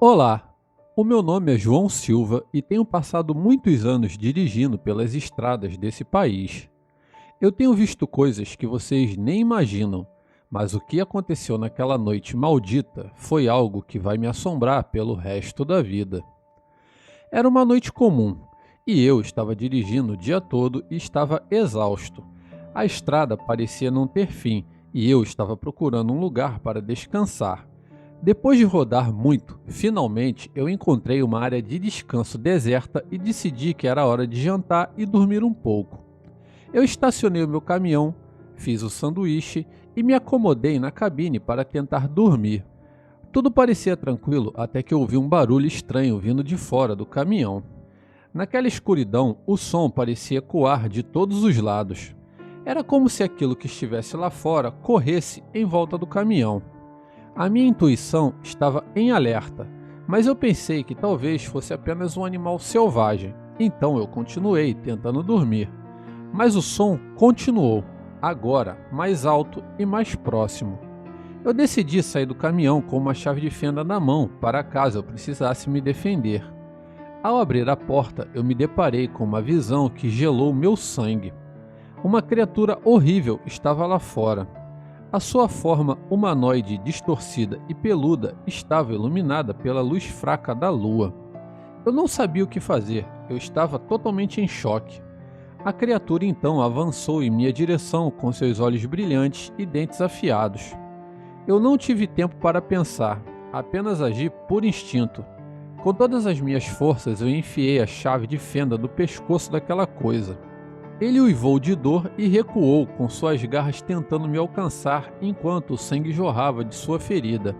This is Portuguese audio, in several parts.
Olá, o meu nome é João Silva e tenho passado muitos anos dirigindo pelas estradas desse país. Eu tenho visto coisas que vocês nem imaginam, mas o que aconteceu naquela noite maldita foi algo que vai me assombrar pelo resto da vida. Era uma noite comum e eu estava dirigindo o dia todo e estava exausto. A estrada parecia não ter fim e eu estava procurando um lugar para descansar. Depois de rodar muito, finalmente eu encontrei uma área de descanso deserta e decidi que era hora de jantar e dormir um pouco. Eu estacionei o meu caminhão, fiz o sanduíche e me acomodei na cabine para tentar dormir. Tudo parecia tranquilo até que ouvi um barulho estranho vindo de fora do caminhão. Naquela escuridão, o som parecia ecoar de todos os lados. Era como se aquilo que estivesse lá fora corresse em volta do caminhão. A minha intuição estava em alerta, mas eu pensei que talvez fosse apenas um animal selvagem, então eu continuei tentando dormir. Mas o som continuou, agora mais alto e mais próximo. Eu decidi sair do caminhão com uma chave de fenda na mão para caso eu precisasse me defender. Ao abrir a porta, eu me deparei com uma visão que gelou meu sangue. Uma criatura horrível estava lá fora. A sua forma humanoide distorcida e peluda estava iluminada pela luz fraca da lua. Eu não sabia o que fazer, eu estava totalmente em choque. A criatura então avançou em minha direção com seus olhos brilhantes e dentes afiados. Eu não tive tempo para pensar, apenas agi por instinto. Com todas as minhas forças eu enfiei a chave de fenda no pescoço daquela coisa. Ele uivou de dor e recuou com suas garras tentando me alcançar enquanto o sangue jorrava de sua ferida.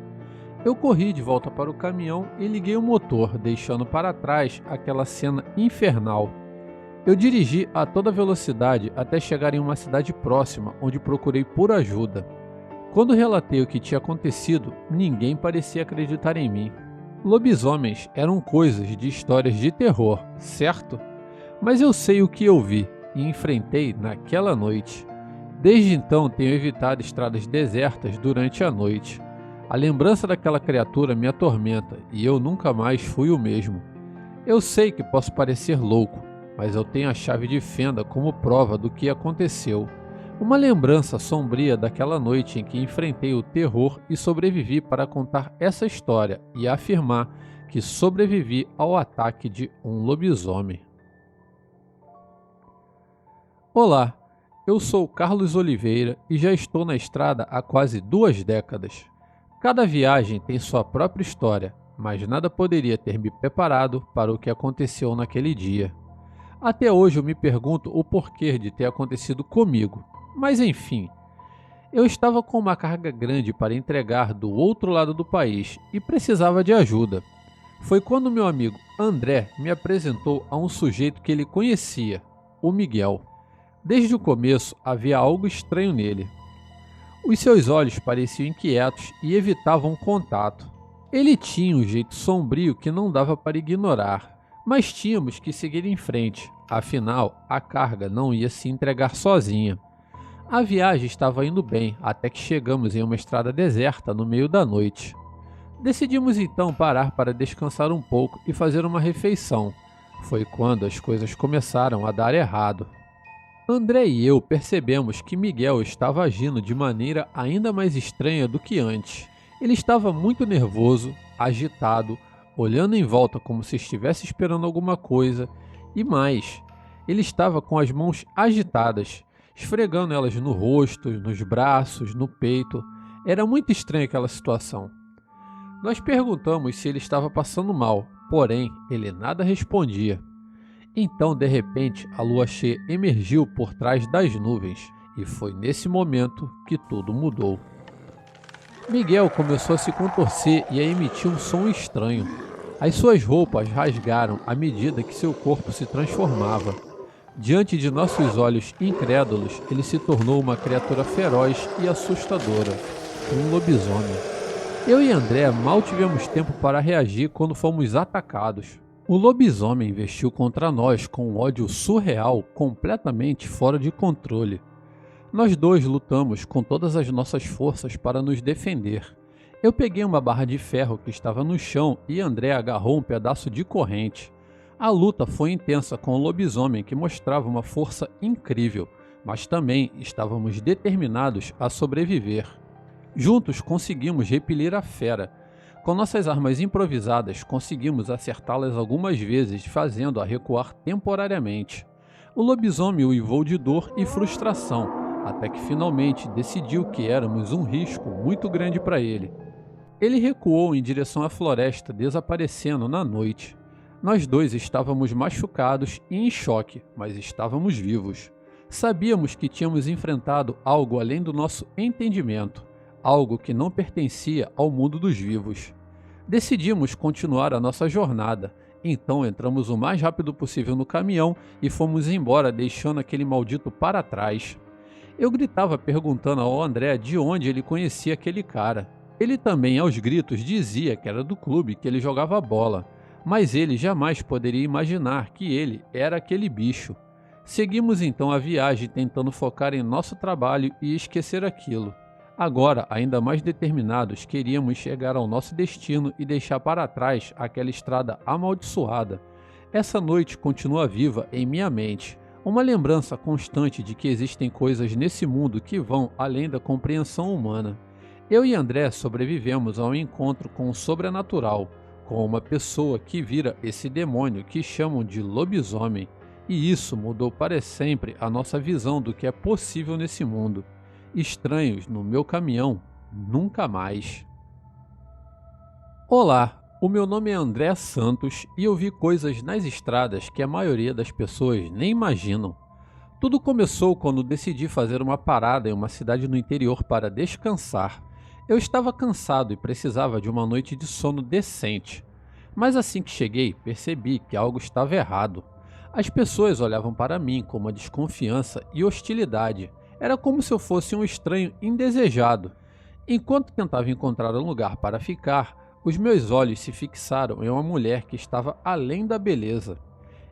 Eu corri de volta para o caminhão e liguei o motor, deixando para trás aquela cena infernal. Eu dirigi a toda velocidade até chegar em uma cidade próxima, onde procurei por ajuda. Quando relatei o que tinha acontecido, ninguém parecia acreditar em mim. Lobisomens eram coisas de histórias de terror, certo? Mas eu sei o que eu vi e enfrentei naquela noite. Desde então tenho evitado estradas desertas durante a noite. A lembrança daquela criatura me atormenta e eu nunca mais fui o mesmo. Eu sei que posso parecer louco, mas eu tenho a chave de fenda como prova do que aconteceu. Uma lembrança sombria daquela noite em que enfrentei o terror e sobrevivi para contar essa história e afirmar que sobrevivi ao ataque de um lobisomem. Olá, eu sou Carlos Oliveira e já estou na estrada há quase 2 décadas. Cada viagem tem sua própria história, mas nada poderia ter me preparado para o que aconteceu naquele dia. Até hoje eu me pergunto o porquê de ter acontecido comigo, mas enfim. Eu estava com uma carga grande para entregar do outro lado do país e precisava de ajuda. Foi quando meu amigo André me apresentou a um sujeito que ele conhecia, o Miguel. Desde o começo havia algo estranho nele. Os seus olhos pareciam inquietos e evitavam contato. Ele tinha um jeito sombrio que não dava para ignorar, mas tínhamos que seguir em frente, afinal a carga não ia se entregar sozinha. A viagem estava indo bem até que chegamos em uma estrada deserta no meio da noite. Decidimos então parar para descansar um pouco e fazer uma refeição. Foi quando as coisas começaram a dar errado. André e eu percebemos que Miguel estava agindo de maneira ainda mais estranha do que antes. Ele estava muito nervoso, agitado, olhando em volta como se estivesse esperando alguma coisa, e mais, ele estava com as mãos agitadas, esfregando elas no rosto, nos braços, no peito. Era muito estranha aquela situação. Nós perguntamos se ele estava passando mal, porém ele nada respondia. Então, de repente, a lua cheia emergiu por trás das nuvens, e foi nesse momento que tudo mudou. Miguel começou a se contorcer e a emitir um som estranho. As suas roupas rasgaram à medida que seu corpo se transformava. Diante de nossos olhos incrédulos, ele se tornou uma criatura feroz e assustadora, um lobisomem. Eu e André mal tivemos tempo para reagir quando fomos atacados. O lobisomem investiu contra nós com um ódio surreal, completamente fora de controle. Nós dois lutamos com todas as nossas forças para nos defender. Eu peguei uma barra de ferro que estava no chão e André agarrou um pedaço de corrente. A luta foi intensa com o lobisomem, que mostrava uma força incrível, mas também estávamos determinados a sobreviver. Juntos conseguimos repelir a fera. Com nossas armas improvisadas, conseguimos acertá-las algumas vezes, fazendo-a recuar temporariamente. O lobisomem uivou de dor e frustração, até que finalmente decidiu que éramos um risco muito grande para ele. Ele recuou em direção à floresta, desaparecendo na noite. Nós dois estávamos machucados e em choque, mas estávamos vivos. Sabíamos que tínhamos enfrentado algo além do nosso entendimento, algo que não pertencia ao mundo dos vivos. Decidimos continuar a nossa jornada, então entramos o mais rápido possível no caminhão e fomos embora, deixando aquele maldito para trás. Eu gritava perguntando ao André de onde ele conhecia aquele cara. Ele também, aos gritos, dizia que era do clube que ele jogava bola, mas ele jamais poderia imaginar que ele era aquele bicho. Seguimos então a viagem tentando focar em nosso trabalho e esquecer aquilo. Agora, ainda mais determinados, queríamos chegar ao nosso destino e deixar para trás aquela estrada amaldiçoada. Essa noite continua viva em minha mente, uma lembrança constante de que existem coisas nesse mundo que vão além da compreensão humana. Eu e André sobrevivemos ao encontro com o sobrenatural, com uma pessoa que vira esse demônio que chamam de lobisomem, e isso mudou para sempre a nossa visão do que é possível nesse mundo. Estranhos no meu caminhão, nunca mais. Olá, o meu nome é André Santos e eu vi coisas nas estradas que a maioria das pessoas nem imaginam. Tudo começou quando decidi fazer uma parada em uma cidade no interior para descansar. Eu estava cansado e precisava de uma noite de sono decente. Mas assim que cheguei, percebi que algo estava errado. As pessoas olhavam para mim com uma desconfiança e hostilidade. Era como se eu fosse um estranho indesejado. Enquanto tentava encontrar um lugar para ficar, os meus olhos se fixaram em uma mulher que estava além da beleza.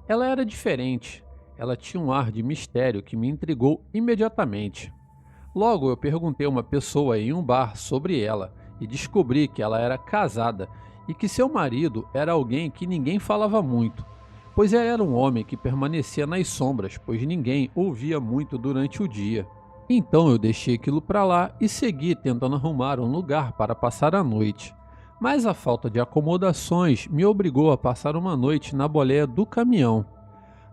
Ela era diferente. Ela tinha um ar de mistério que me intrigou imediatamente. Logo eu perguntei a uma pessoa em um bar sobre ela e descobri que ela era casada e que seu marido era alguém que ninguém falava muito, pois ele era um homem que permanecia nas sombras, pois ninguém ouvia muito durante o dia. Então eu deixei aquilo para lá e segui tentando arrumar um lugar para passar a noite. Mas a falta de acomodações me obrigou a passar uma noite na boleia do caminhão.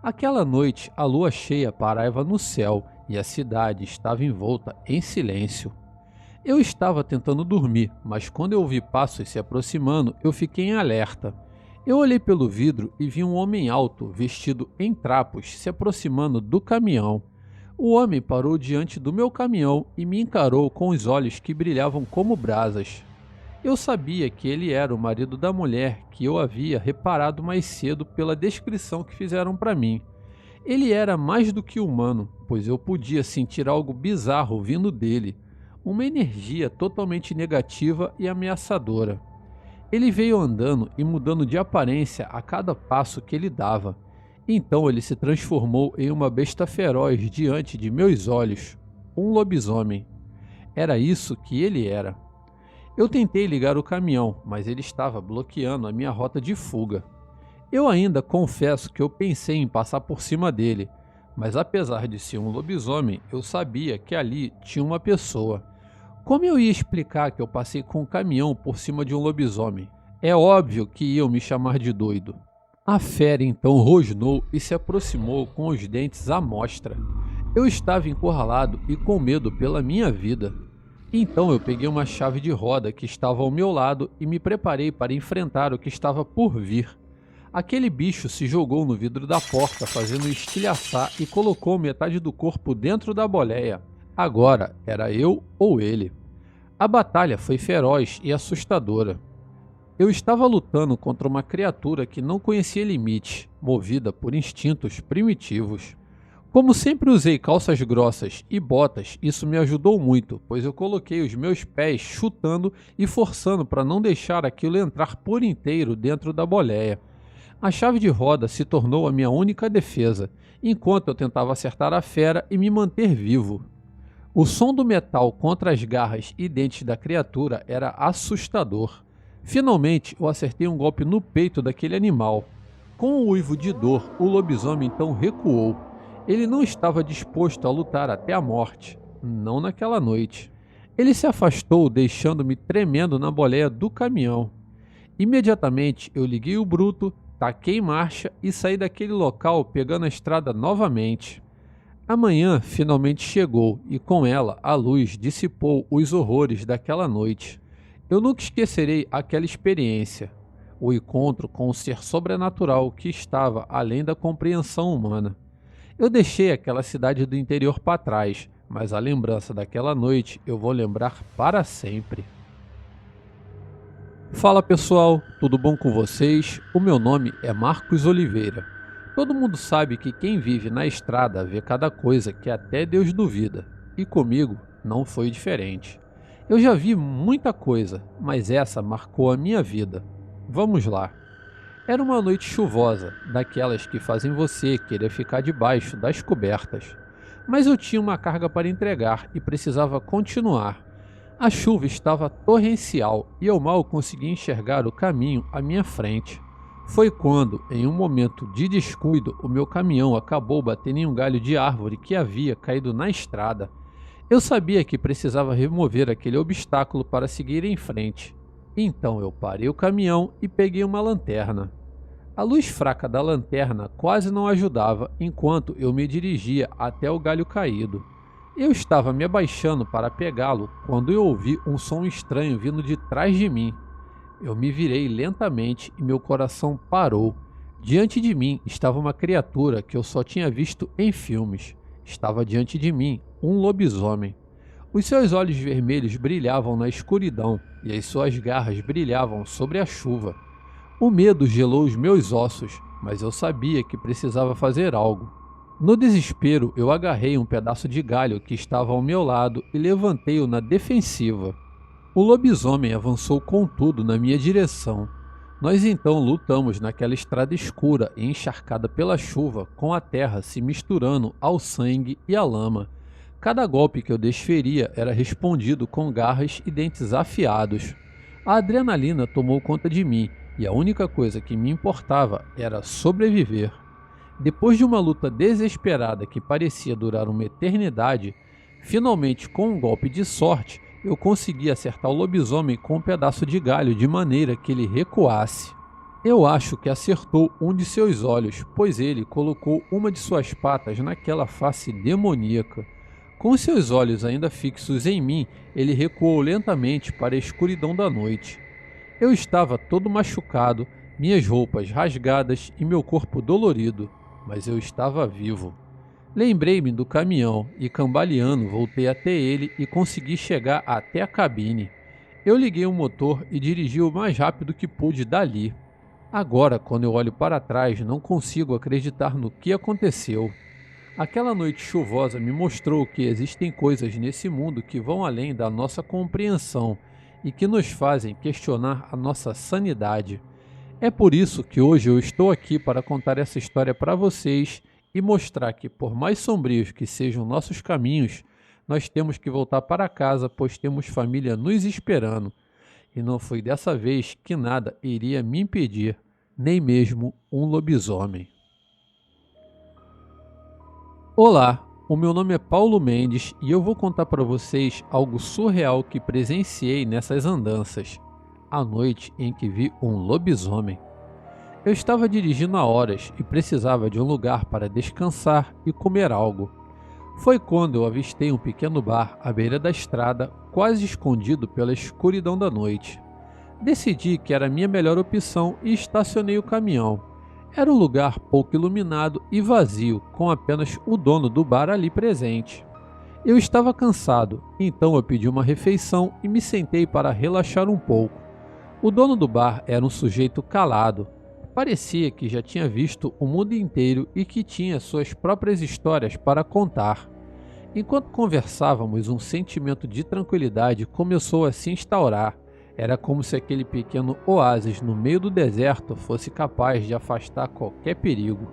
Aquela noite a lua cheia pairava no céu e a cidade estava envolta em silêncio. Eu estava tentando dormir, mas quando eu ouvi passos se aproximando, eu fiquei em alerta. Eu olhei pelo vidro e vi um homem alto, vestido em trapos, se aproximando do caminhão. O homem parou diante do meu caminhão e me encarou com os olhos que brilhavam como brasas. Eu sabia que ele era o marido da mulher que eu havia reparado mais cedo pela descrição que fizeram para mim. Ele era mais do que humano, pois eu podia sentir algo bizarro vindo dele, uma energia totalmente negativa e ameaçadora. Ele veio andando e mudando de aparência a cada passo que ele dava. Então ele se transformou em uma besta feroz diante de meus olhos, um lobisomem. Era isso que ele era. Eu tentei ligar o caminhão, mas ele estava bloqueando a minha rota de fuga. Eu ainda confesso que eu pensei em passar por cima dele, mas apesar de ser um lobisomem, eu sabia que ali tinha uma pessoa. Como eu ia explicar que eu passei com um caminhão por cima de um lobisomem? É óbvio que iam me chamar de doido. A fera então rosnou e se aproximou com os dentes à mostra. Eu estava encurralado e com medo pela minha vida. Então eu peguei uma chave de roda que estava ao meu lado e me preparei para enfrentar o que estava por vir. Aquele bicho se jogou no vidro da porta, fazendo estilhaçar e colocou metade do corpo dentro da boleia. Agora era eu ou ele. A batalha foi feroz e assustadora. Eu estava lutando contra uma criatura que não conhecia limite, movida por instintos primitivos. Como sempre usei calças grossas e botas, isso me ajudou muito, pois eu coloquei os meus pés chutando e forçando para não deixar aquilo entrar por inteiro dentro da boleia. A chave de roda se tornou a minha única defesa, enquanto eu tentava acertar a fera e me manter vivo. O som do metal contra as garras e dentes da criatura era assustador. Finalmente, eu acertei um golpe no peito daquele animal. Com um uivo de dor, o lobisomem então recuou. Ele não estava disposto a lutar até a morte, não naquela noite. Ele se afastou, deixando-me tremendo na boleia do caminhão. Imediatamente, eu liguei o bruto, taquei em marcha e saí daquele local pegando a estrada novamente. A manhã finalmente chegou e com ela a luz dissipou os horrores daquela noite. Eu nunca esquecerei aquela experiência, o encontro com um ser sobrenatural que estava além da compreensão humana. Eu deixei aquela cidade do interior para trás, mas a lembrança daquela noite eu vou lembrar para sempre. Fala pessoal, tudo bom com vocês? O meu nome é Marcos Oliveira. Todo mundo sabe que quem vive na estrada vê cada coisa que até Deus duvida, e comigo não foi diferente. Eu já vi muita coisa, mas essa marcou a minha vida. Vamos lá. Era uma noite chuvosa, daquelas que fazem você querer ficar debaixo das cobertas. Mas eu tinha uma carga para entregar e precisava continuar. A chuva estava torrencial e eu mal conseguia enxergar o caminho à minha frente. Foi quando, em um momento de descuido, o meu caminhão acabou batendo em um galho de árvore que havia caído na estrada. Eu sabia que precisava remover aquele obstáculo para seguir em frente. Então eu parei o caminhão e peguei uma lanterna. A luz fraca da lanterna quase não ajudava enquanto eu me dirigia até o galho caído. Eu estava me abaixando para pegá-lo quando eu ouvi um som estranho vindo de trás de mim. Eu me virei lentamente e meu coração parou. Diante de mim estava uma criatura que eu só tinha visto em filmes. Estava diante de mim um lobisomem. Os seus olhos vermelhos brilhavam na escuridão e as suas garras brilhavam sobre a chuva. O medo gelou os meus ossos, mas eu sabia que precisava fazer algo. No desespero, eu agarrei um pedaço de galho que estava ao meu lado e levantei-o na defensiva. O lobisomem avançou com tudo na minha direção. Nós então lutamos naquela estrada escura e encharcada pela chuva, com a terra se misturando ao sangue e à lama. Cada golpe que eu desferia era respondido com garras e dentes afiados. A adrenalina tomou conta de mim e a única coisa que me importava era sobreviver. Depois de uma luta desesperada que parecia durar uma eternidade, finalmente com um golpe de sorte, eu consegui acertar o lobisomem com um pedaço de galho de maneira que ele recuasse. Eu acho que acertou um de seus olhos, pois ele colocou uma de suas patas naquela face demoníaca. Com seus olhos ainda fixos em mim, ele recuou lentamente para a escuridão da noite. Eu estava todo machucado, minhas roupas rasgadas e meu corpo dolorido, mas eu estava vivo. Lembrei-me do caminhão e, cambaleando, voltei até ele e consegui chegar até a cabine. Eu liguei o motor e dirigi o mais rápido que pude dali. Agora, quando eu olho para trás, não consigo acreditar no que aconteceu. Aquela noite chuvosa me mostrou que existem coisas nesse mundo que vão além da nossa compreensão e que nos fazem questionar a nossa sanidade. É por isso que hoje eu estou aqui para contar essa história para vocês e mostrar que, por mais sombrios que sejam nossos caminhos, nós temos que voltar para casa, pois temos família nos esperando. E não foi dessa vez que nada iria me impedir, nem mesmo um lobisomem. Olá, o meu nome é Paulo Mendes e eu vou contar para vocês algo surreal que presenciei nessas andanças, a noite em que vi um lobisomem. Eu estava dirigindo há horas e precisava de um lugar para descansar e comer algo. Foi quando eu avistei um pequeno bar à beira da estrada, quase escondido pela escuridão da noite. Decidi que era a minha melhor opção e estacionei o caminhão. Era um lugar pouco iluminado e vazio, com apenas o dono do bar ali presente. Eu estava cansado, então eu pedi uma refeição e me sentei para relaxar um pouco. O dono do bar era um sujeito calado. Parecia que já tinha visto o mundo inteiro e que tinha suas próprias histórias para contar. Enquanto conversávamos, um sentimento de tranquilidade começou a se instaurar. Era como se aquele pequeno oásis no meio do deserto fosse capaz de afastar qualquer perigo.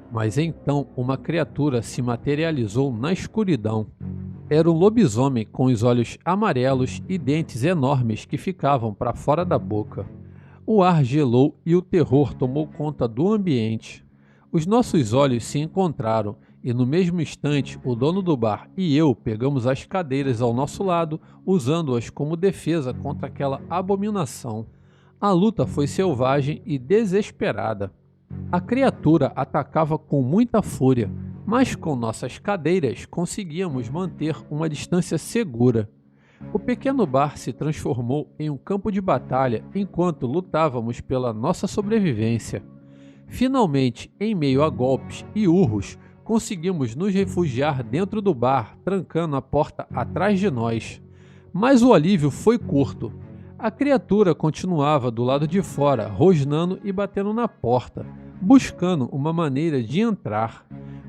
Mas então uma criatura se materializou na escuridão. Era um lobisomem com os olhos amarelos e dentes enormes que ficavam para fora da boca. O ar gelou e o terror tomou conta do ambiente. Os nossos olhos se encontraram e, no mesmo instante, o dono do bar e eu pegamos as cadeiras ao nosso lado, usando-as como defesa contra aquela abominação. A luta foi selvagem e desesperada. A criatura atacava com muita fúria, mas com nossas cadeiras conseguíamos manter uma distância segura. O pequeno bar se transformou em um campo de batalha enquanto lutávamos pela nossa sobrevivência. Finalmente, em meio a golpes e urros, conseguimos nos refugiar dentro do bar, trancando a porta atrás de nós. Mas o alívio foi curto. A criatura continuava do lado de fora, rosnando e batendo na porta, buscando uma maneira de entrar.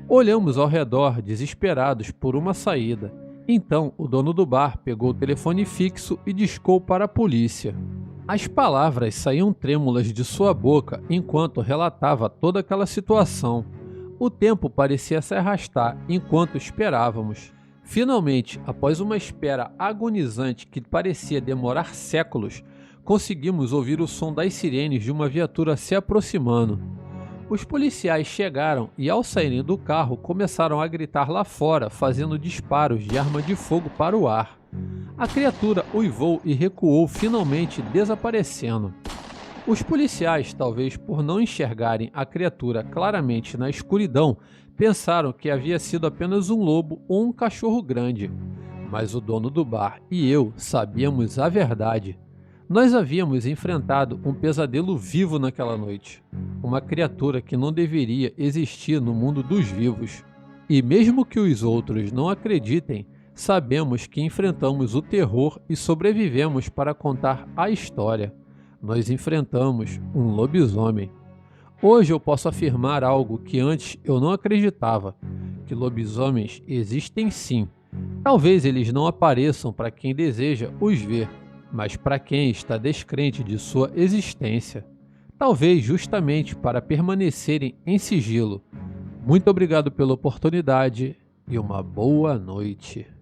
Olhamos ao redor, desesperados por uma saída. Então, o dono do bar pegou o telefone fixo e discou para a polícia. As palavras saíam trêmulas de sua boca enquanto relatava toda aquela situação. O tempo parecia se arrastar enquanto esperávamos. Finalmente, após uma espera agonizante que parecia demorar séculos, conseguimos ouvir o som das sirenes de uma viatura se aproximando. Os policiais chegaram e, ao saírem do carro, começaram a gritar lá fora, fazendo disparos de arma de fogo para o ar. A criatura uivou e recuou, finalmente desaparecendo. Os policiais, talvez por não enxergarem a criatura claramente na escuridão, pensaram que havia sido apenas um lobo ou um cachorro grande. Mas o dono do bar e eu sabíamos a verdade. Nós havíamos enfrentado um pesadelo vivo naquela noite. Uma criatura que não deveria existir no mundo dos vivos. E mesmo que os outros não acreditem, sabemos que enfrentamos o terror e sobrevivemos para contar a história. Nós enfrentamos um lobisomem. Hoje eu posso afirmar algo que antes eu não acreditava, que lobisomens existem sim. Talvez eles não apareçam para quem deseja os ver, mas para quem está descrente de sua existência. Talvez justamente para permanecerem em sigilo. Muito obrigado pela oportunidade e uma boa noite.